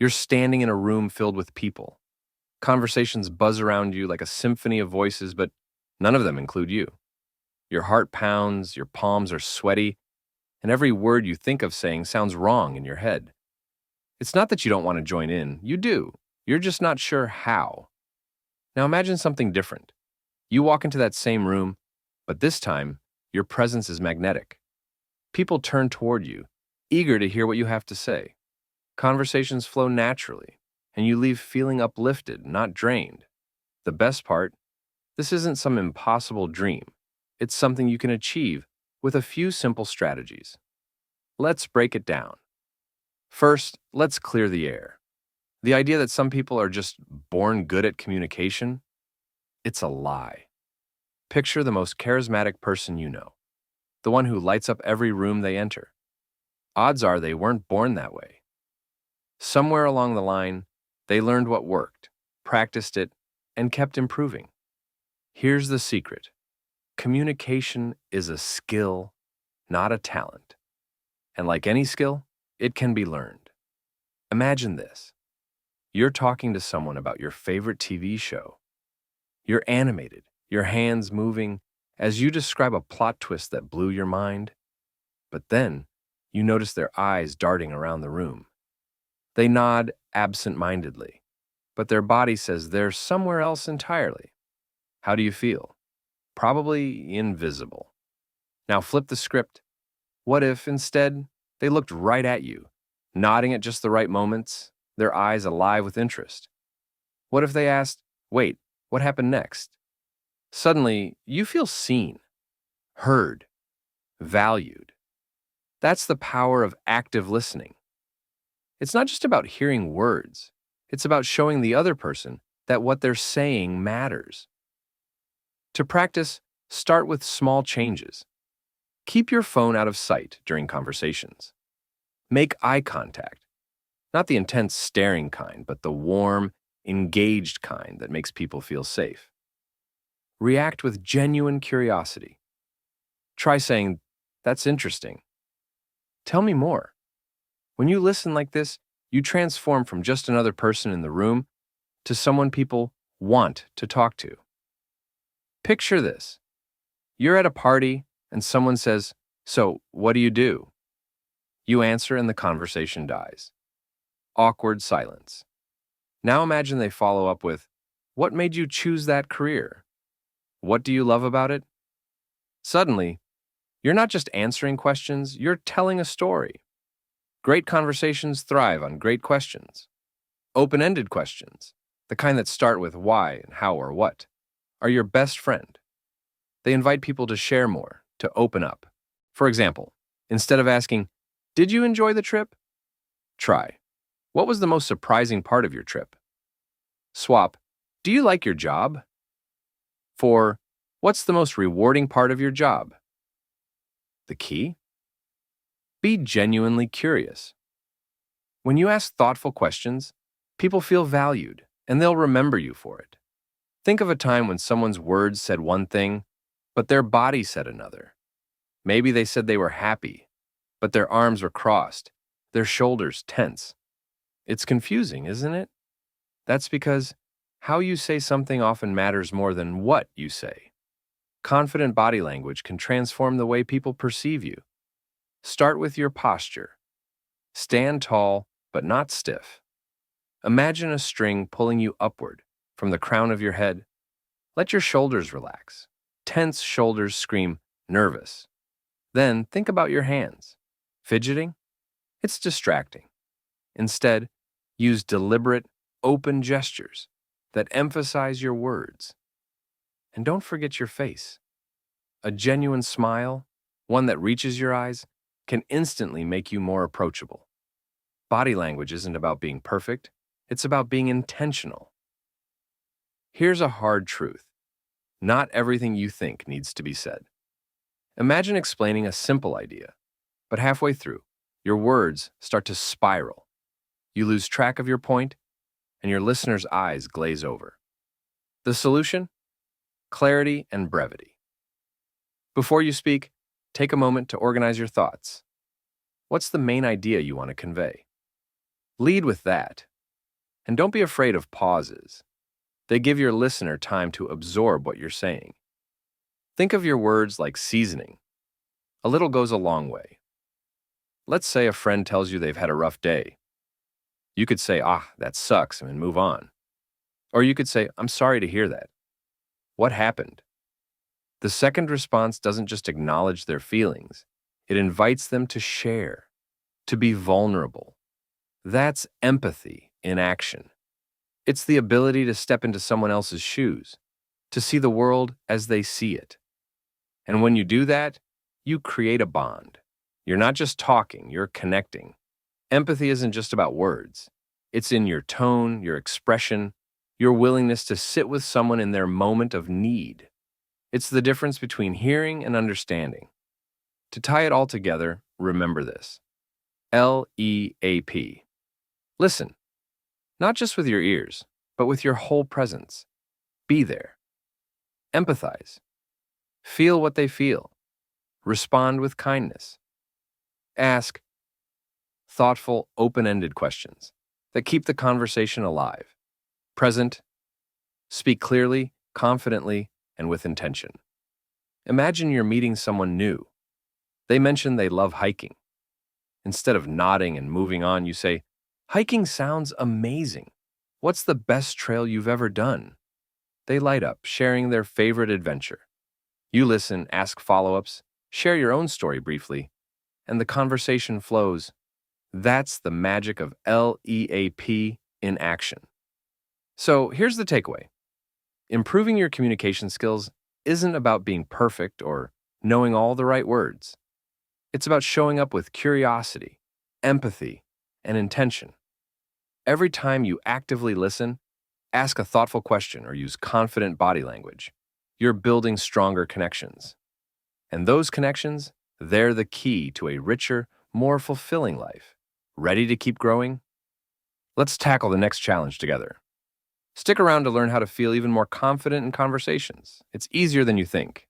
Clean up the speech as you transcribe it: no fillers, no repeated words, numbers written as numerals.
You're standing in a room filled with people. Conversations buzz around you like a symphony of voices, but none of them include you. Your heart pounds, your palms are sweaty, and every word you think of saying sounds wrong in your head. It's not that you don't want to join in, you do. You're just not sure how. Now imagine something different. You walk into that same room, but this time, your presence is magnetic. People turn toward you, eager to hear what you have to say. Conversations flow naturally, and you leave feeling uplifted, not drained. The best part, this isn't some impossible dream. It's something you can achieve with a few simple strategies. Let's break it down. First, let's clear the air. The idea that some people are just born good at communication, it's a lie. Picture the most charismatic person you know, the one who lights up every room they enter. Odds are they weren't born that way. Somewhere along the line, they learned what worked, practiced it, and kept improving. Here's the secret. Communication is a skill, not a talent. And like any skill, it can be learned. Imagine this. You're talking to someone about your favorite TV show. You're animated, your hands moving, as you describe a plot twist that blew your mind. But then, you notice their eyes darting around the room. They nod absent-mindedly, but their body says they're somewhere else entirely. How do you feel? Probably invisible. Now flip the script. What if, instead, they looked right at you, nodding at just the right moments, their eyes alive with interest? What if they asked, "Wait, what happened next?" Suddenly, you feel seen, heard, valued. That's the power of active listening. It's not just about hearing words. It's about showing the other person that what they're saying matters. To practice, start with small changes. Keep your phone out of sight during conversations. Make eye contact. Not the intense staring kind, but the warm, engaged kind that makes people feel safe. React with genuine curiosity. Try saying, "That's interesting. Tell me more." When you listen like this, you transform from just another person in the room to someone people want to talk to. Picture this. You're at a party and someone says, "So, what do you do?" You answer and the conversation dies. Awkward silence. Now imagine they follow up with, "What made you choose that career? What do you love about it?" Suddenly, you're not just answering questions, you're telling a story. Great conversations thrive on great questions. Open-ended questions, the kind that start with why and how or what, are your best friend. They invite people to share more, to open up. For example, instead of asking, "Did you enjoy the trip?" Try, "What was the most surprising part of your trip?" Swap, "Do you like your job?" For, "What's the most rewarding part of your job?" The key? Be genuinely curious. When you ask thoughtful questions, people feel valued, and they'll remember you for it. Think of a time when someone's words said one thing, but their body said another. Maybe they said they were happy, but their arms were crossed, their shoulders tense. It's confusing, isn't it? That's because how you say something often matters more than what you say. Confident body language can transform the way people perceive you. Start with your posture. Stand tall, but not stiff. Imagine a string pulling you upward from the crown of your head. Let your shoulders relax. Tense shoulders scream, "nervous." Then think about your hands. Fidgeting? It's distracting. Instead, use deliberate, open gestures that emphasize your words. And don't forget your face. A genuine smile, one that reaches your eyes, can instantly make you more approachable. Body language isn't about being perfect, it's about being intentional. Here's a hard truth. Not everything you think needs to be said. Imagine explaining a simple idea, but halfway through, your words start to spiral. You lose track of your point, and your listener's eyes glaze over. The solution? Clarity and brevity. Before you speak, take a moment to organize your thoughts. What's the main idea you want to convey? Lead with that, And don't be afraid of pauses. They give your listener time to absorb what you're saying. Think of your words like seasoning. A little goes a long way. Let's say a friend tells you they've had a rough day. You could say, that sucks, and move on. Or you could say, I'm sorry to hear that. What happened? The second response doesn't just acknowledge their feelings, it invites them to share, to be vulnerable. That's empathy in action. It's the ability to step into someone else's shoes, to see the world as they see it. And when you do that, you create a bond. You're not just talking, you're connecting. Empathy isn't just about words. It's in your tone, your expression, your willingness to sit with someone in their moment of need. It's the difference between hearing and understanding. To tie it all together, remember this. LEAP. Listen, not just with your ears, but with your whole presence. Be there. Empathize. Feel what they feel. Respond with kindness. Ask thoughtful, open-ended questions that keep the conversation alive. Present. Speak clearly, confidently, and with intention. Imagine you're meeting someone new. They mention they love hiking. Instead of nodding and moving on, you say, hiking sounds amazing. What's the best trail you've ever done? They light up, sharing their favorite adventure. You listen, ask follow-ups, share your own story briefly, and the conversation flows. That's the magic of LEAP in action. So here's the takeaway. Improving your communication skills isn't about being perfect or knowing all the right words. It's about showing up with curiosity, empathy, and intention. Every time you actively listen, ask a thoughtful question, or use confident body language, you're building stronger connections. And those connections, they're the key to a richer, more fulfilling life. Ready to keep growing? Let's tackle the next challenge together. Stick around to learn how to feel even more confident in conversations. It's easier than you think.